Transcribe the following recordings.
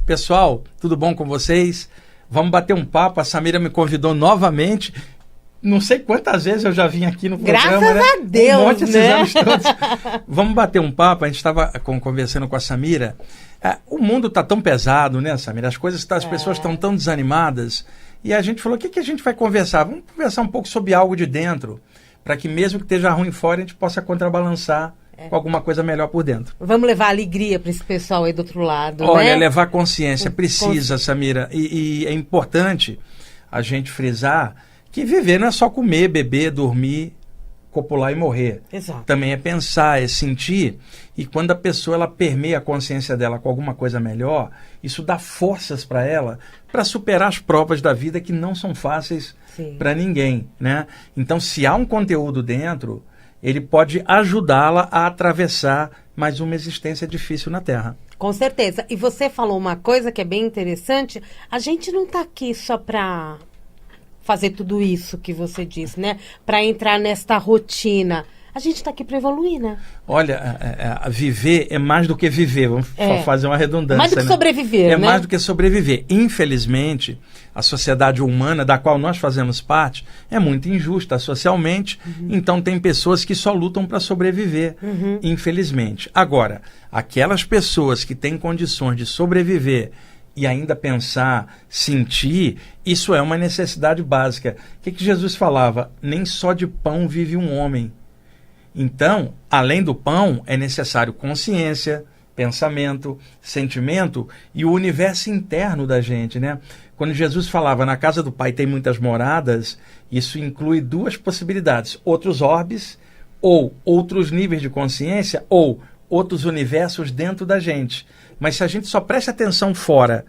Pessoal, tudo bom com vocês? Vamos bater um papo. A Samira me convidou novamente. Não sei quantas vezes eu já vim aqui no programa. Graças a Deus, um monte desses né? anos todos. Vamos bater um papo. A gente estava conversando com a Samira. O mundo está tão pesado, né, Samira? As pessoas estão tão desanimadas. E a gente falou, o que a gente vai conversar? Vamos conversar um pouco sobre algo de dentro, para que mesmo que esteja ruim fora, a gente possa contrabalançar com alguma coisa melhor por dentro. Vamos levar alegria para esse pessoal aí do outro lado, Olha, né? levar consciência precisa, Samira. E é importante a gente frisar que viver não é só comer, beber, dormir, copular e morrer. Exato. Também é pensar, é sentir. E quando a pessoa ela permeia a consciência dela com alguma coisa melhor, isso dá forças para ela para superar as provas da vida que não são fáceis para ninguém, né? Então, se há um conteúdo dentro, ele pode ajudá-la a atravessar mais uma existência difícil na Terra. Com certeza. E você falou uma coisa que é bem interessante. A gente não está aqui só para fazer tudo isso que você disse, né? Para entrar nesta rotina. A gente está aqui para evoluir, né? Olha, viver é mais do que viver. Vamos fazer uma redundância. Mais do que sobreviver, né? Mais do que sobreviver. Infelizmente, a sociedade humana, da qual nós fazemos parte, é muito injusta socialmente. Então, tem pessoas que só lutam para sobreviver, infelizmente. Agora, aquelas pessoas que têm condições de sobreviver e ainda pensar, sentir, isso é uma necessidade básica. O que Jesus falava? Nem só de pão vive um homem. Então, além do pão, é necessário consciência, pensamento, sentimento e o universo interno da gente, né? Quando Jesus falava, na casa do Pai tem muitas moradas, isso inclui duas possibilidades. Outros orbes, ou outros níveis de consciência, ou outros universos dentro da gente. Mas se a gente só presta atenção fora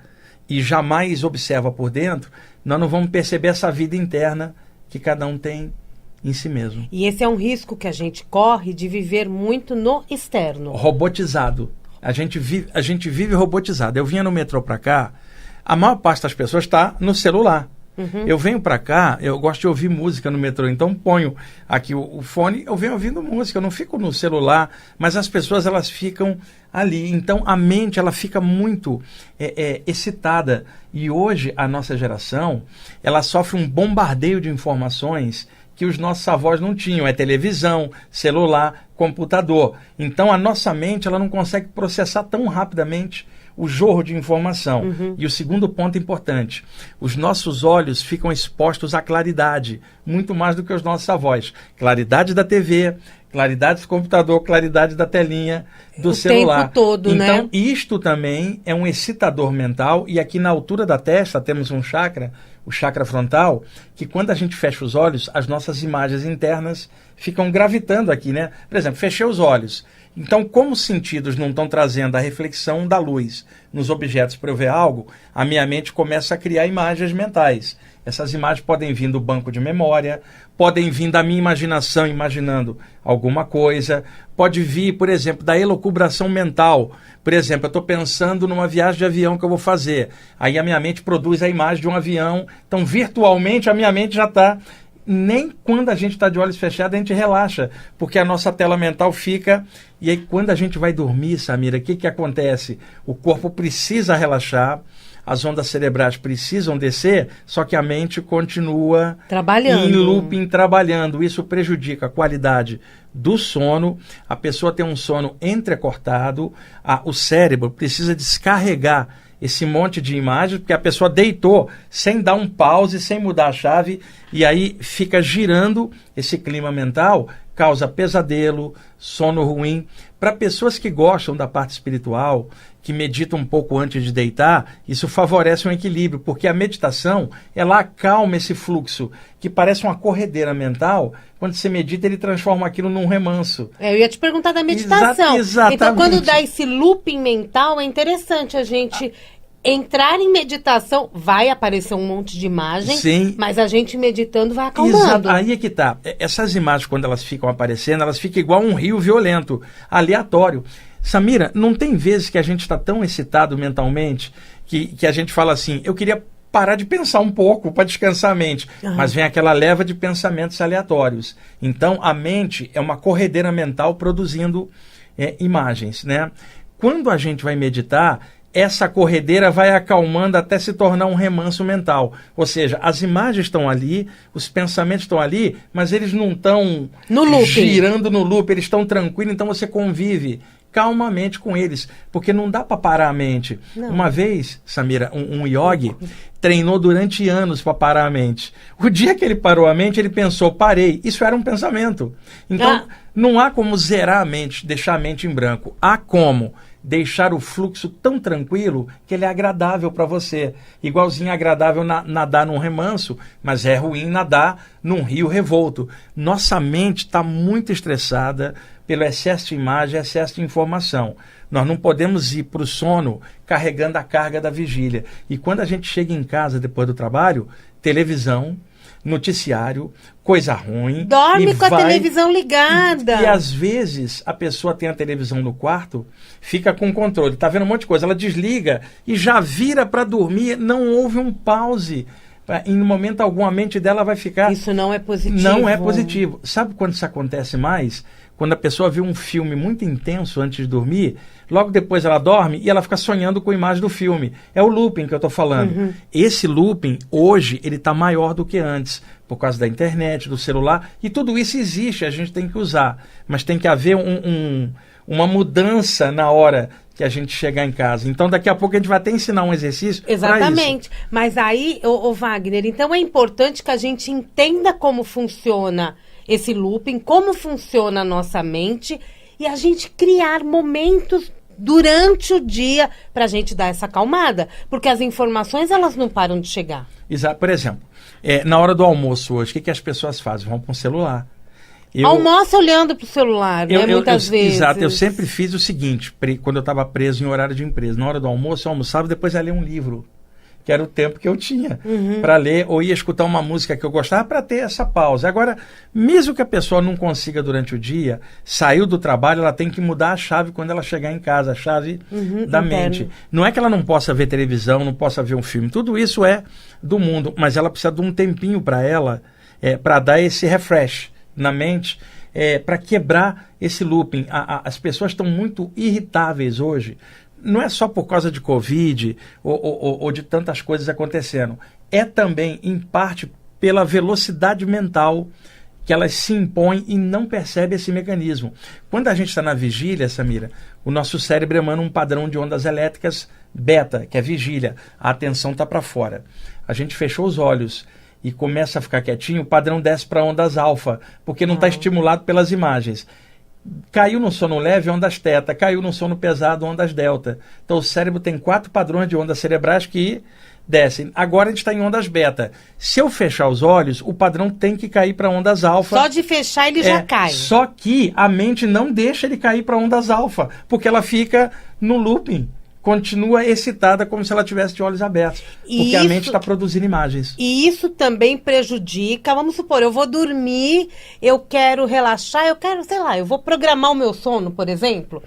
e jamais observa por dentro, nós não vamos perceber essa vida interna que cada um tem em si mesmo. E esse é um risco que a gente corre de viver muito no externo. Robotizado. A gente vive robotizado. Eu vinha no metrô para cá, a maior parte das pessoas está no celular. Eu venho para cá, eu gosto de ouvir música no metrô, então ponho aqui o fone, eu venho ouvindo música, eu não fico no celular, mas as pessoas elas ficam ali. Então a mente ela fica muito excitada. E hoje a nossa geração ela sofre um bombardeio de informações que os nossos avós não tinham. É televisão, celular, computador. Então a nossa mente ela não consegue processar tão rapidamente o jorro de informação. E o segundo ponto importante, os nossos olhos ficam expostos à claridade, muito mais do que os nossos avós. Claridade da TV, claridade do computador, claridade da telinha do celular. O tempo todo, né? Então, isto também é um excitador mental, e aqui na altura da testa temos um chakra, o chakra frontal, que quando a gente fecha os olhos, as nossas imagens internas ficam gravitando aqui, né? Por exemplo, fechei os olhos. Então, como os sentidos não estão trazendo a reflexão da luz nos objetos para eu ver algo, a minha mente começa a criar imagens mentais. Essas imagens podem vir do banco de memória, podem vir da minha imaginação, imaginando alguma coisa, pode vir, por exemplo, da elucubração mental. Por exemplo, eu estou pensando numa viagem de avião que eu vou fazer. Aí a minha mente produz a imagem de um avião. Então, virtualmente, a minha mente já está... Nem quando a gente está de olhos fechados, a gente relaxa, porque a nossa tela mental fica... E aí, quando a gente vai dormir, Samira, o que acontece? O corpo precisa relaxar, as ondas cerebrais precisam descer, só que a mente continua trabalhando. Em looping, trabalhando. Isso prejudica a qualidade do sono, a pessoa tem um sono entrecortado, o cérebro precisa descarregar esse monte de imagens, porque a pessoa deitou sem dar um pause, sem mudar a chave, e aí fica girando esse clima mental, causa pesadelo, sono ruim. Para pessoas que gostam da parte espiritual, que meditam um pouco antes de deitar, isso favorece um equilíbrio, porque a meditação, ela acalma esse fluxo, que parece uma corredeira mental. Quando você medita, ele transforma aquilo num remanso. Eu ia te perguntar da meditação. Exatamente. Então, quando dá esse looping mental, é interessante a gente entrar em meditação. Vai aparecer um monte de imagem, sim, mas a gente meditando vai acalmando. Exato. Aí é que tá. Essas imagens, quando elas ficam aparecendo, elas ficam igual um rio violento, aleatório. Samira, não tem vezes que a gente está tão excitado mentalmente que a gente fala assim, eu queria parar de pensar um pouco para descansar a mente, mas vem aquela leva de pensamentos aleatórios. Então, a mente é uma corredeira mental produzindo imagens, né? Quando a gente vai meditar, essa corredeira vai acalmando até se tornar um remanso mental. Ou seja, as imagens estão ali, os pensamentos estão ali, mas eles não estão girando no loop, eles estão tranquilos, então você convive calmamente com eles, porque não dá para parar a mente. Não. Uma vez, Samira, um yogi treinou durante anos para parar a mente. O dia que ele parou a mente, ele pensou, parei. Isso era um pensamento. Então, não há como zerar a mente, deixar a mente em branco. Há como deixar o fluxo tão tranquilo que ele é agradável para você. Igualzinho é agradável nadar num remanso, mas é ruim nadar num rio revolto. Nossa mente está muito estressada pelo excesso de imagem, excesso de informação. Nós não podemos ir para o sono carregando a carga da vigília. E quando a gente chega em casa depois do trabalho, televisão, noticiário, coisa ruim. Dorme com a televisão ligada. E às vezes a pessoa tem a televisão no quarto, fica com controle, está vendo um monte de coisa, ela desliga e já vira para dormir, não houve um pause. Em momento algum a mente dela vai ficar... Isso não é positivo. Não é positivo. Sabe quando isso acontece mais? Quando a pessoa vê um filme muito intenso antes de dormir, logo depois ela dorme e ela fica sonhando com a imagem do filme. É o looping que eu estou falando. Uhum. Esse looping, hoje, ele está maior do que antes, por causa da internet, do celular, e tudo isso existe, a gente tem que usar. Mas tem que haver uma mudança na hora que a gente chegar em casa. Então, daqui a pouco a gente vai até ensinar um exercício. Exatamente. Mas aí, ô Wagner, então é importante que a gente entenda como funciona esse looping, como funciona a nossa mente e a gente criar momentos durante o dia para a gente dar essa acalmada, porque as informações elas não param de chegar. Exato. Por exemplo, na hora do almoço hoje, o que as pessoas fazem? Vão para um celular. Almoça olhando para o celular, né? Muitas vezes. Exato. Eu sempre fiz o seguinte, quando eu estava preso em horário de empresa. Na hora do almoço, eu almoçava e depois ia ler um livro, que era o tempo que eu tinha para ler, ou ia escutar uma música que eu gostava para ter essa pausa. Agora, mesmo que a pessoa não consiga durante o dia, saiu do trabalho, ela tem que mudar a chave quando ela chegar em casa, a chave da mente. Não é que ela não possa ver televisão, não possa ver um filme, tudo isso é do mundo, mas ela precisa de um tempinho para ela, para dar esse refresh na mente, para quebrar esse looping. As pessoas estão muito irritáveis hoje. Não é só por causa de Covid ou de tantas coisas acontecendo. É também, em parte, pela velocidade mental que elas se impõem e não percebe esse mecanismo. Quando a gente está na vigília, Samira, o nosso cérebro emana um padrão de ondas elétricas beta, que é vigília. A atenção está para fora. A gente fechou os olhos e começa a ficar quietinho, o padrão desce para ondas alfa, porque não está estimulado pelas imagens. Caiu no sono leve, ondas teta. Caiu no sono pesado, ondas delta. Então o cérebro tem 4 padrões de ondas cerebrais que descem. Agora a gente está em ondas beta. Se eu fechar os olhos, o padrão tem que cair para ondas alfa. Só de fechar ele já cai. Só que a mente não deixa ele cair para ondas alfa, porque ela fica no looping. Continua excitada como se ela tivesse de olhos abertos. Porque a mente está produzindo imagens. E isso também prejudica. Vamos supor, eu vou dormir, eu quero relaxar, eu vou programar o meu sono, por exemplo.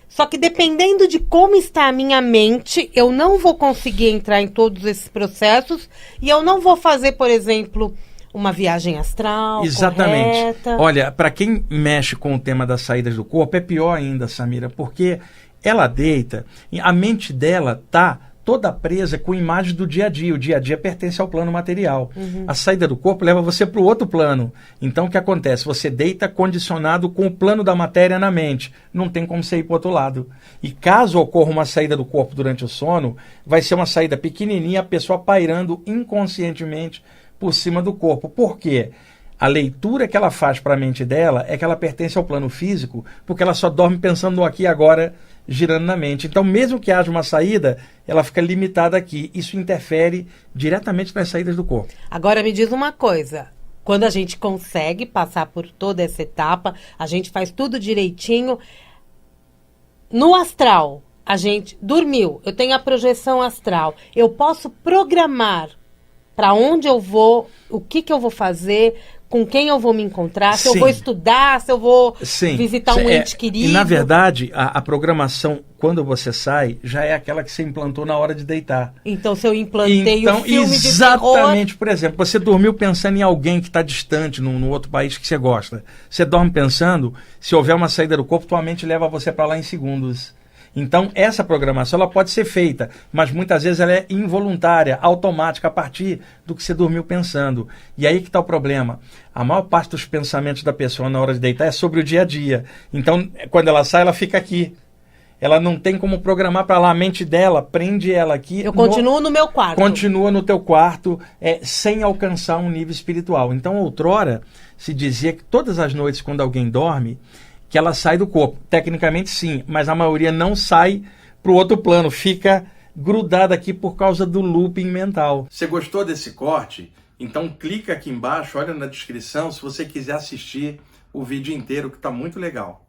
Só que dependendo de como está a minha mente, eu não vou conseguir entrar em todos esses processos e eu não vou fazer, por exemplo, uma viagem astral. Exatamente. Correta. Olha, para quem mexe com o tema das saídas do corpo, é pior ainda, Samira, porque ela deita, a mente dela está toda presa com imagens do dia a dia. O dia a dia pertence ao plano material. A saída do corpo leva você para o outro plano. Então, o que acontece? Você deita condicionado com o plano da matéria na mente. Não tem como você ir para o outro lado. E caso ocorra uma saída do corpo durante o sono, vai ser uma saída pequenininha, a pessoa pairando inconscientemente por cima do corpo. Por quê? A leitura que ela faz para a mente dela é que ela pertence ao plano físico, porque ela só dorme pensando no aqui e agora, girando na mente. Então, mesmo que haja uma saída, ela fica limitada aqui. Isso interfere diretamente nas saídas do corpo. Agora, me diz uma coisa. Quando a gente consegue passar por toda essa etapa, a gente faz tudo direitinho. No astral, a gente dormiu, eu tenho a projeção astral. Eu posso programar para onde eu vou, o que eu vou fazer, com quem eu vou me encontrar, se eu vou estudar, se eu vou visitar um ente querido. E, na verdade, a programação, quando você sai, já é aquela que você implantou na hora de deitar. Então, se eu implantei o filme de terror... Exatamente. Por exemplo, você dormiu pensando em alguém que está distante, no outro país que você gosta. Você dorme pensando, se houver uma saída do corpo, tua mente leva você para lá em segundos. Então, essa programação ela pode ser feita, mas muitas vezes ela é involuntária, automática, a partir do que você dormiu pensando. E aí que está o problema. A maior parte dos pensamentos da pessoa na hora de deitar é sobre o dia a dia. Então, quando ela sai, ela fica aqui. Ela não tem como programar para lá. A mente dela prende ela aqui. Eu continuo no meu quarto. Continua no teu quarto, sem alcançar um nível espiritual. Então, outrora, se dizia que todas as noites, quando alguém dorme, que ela sai do corpo. Tecnicamente, sim, mas a maioria não sai para o outro plano. Fica grudada aqui por causa do looping mental. Você gostou desse corte? Então, clica aqui embaixo, olha na descrição, se você quiser assistir o vídeo inteiro, que está muito legal.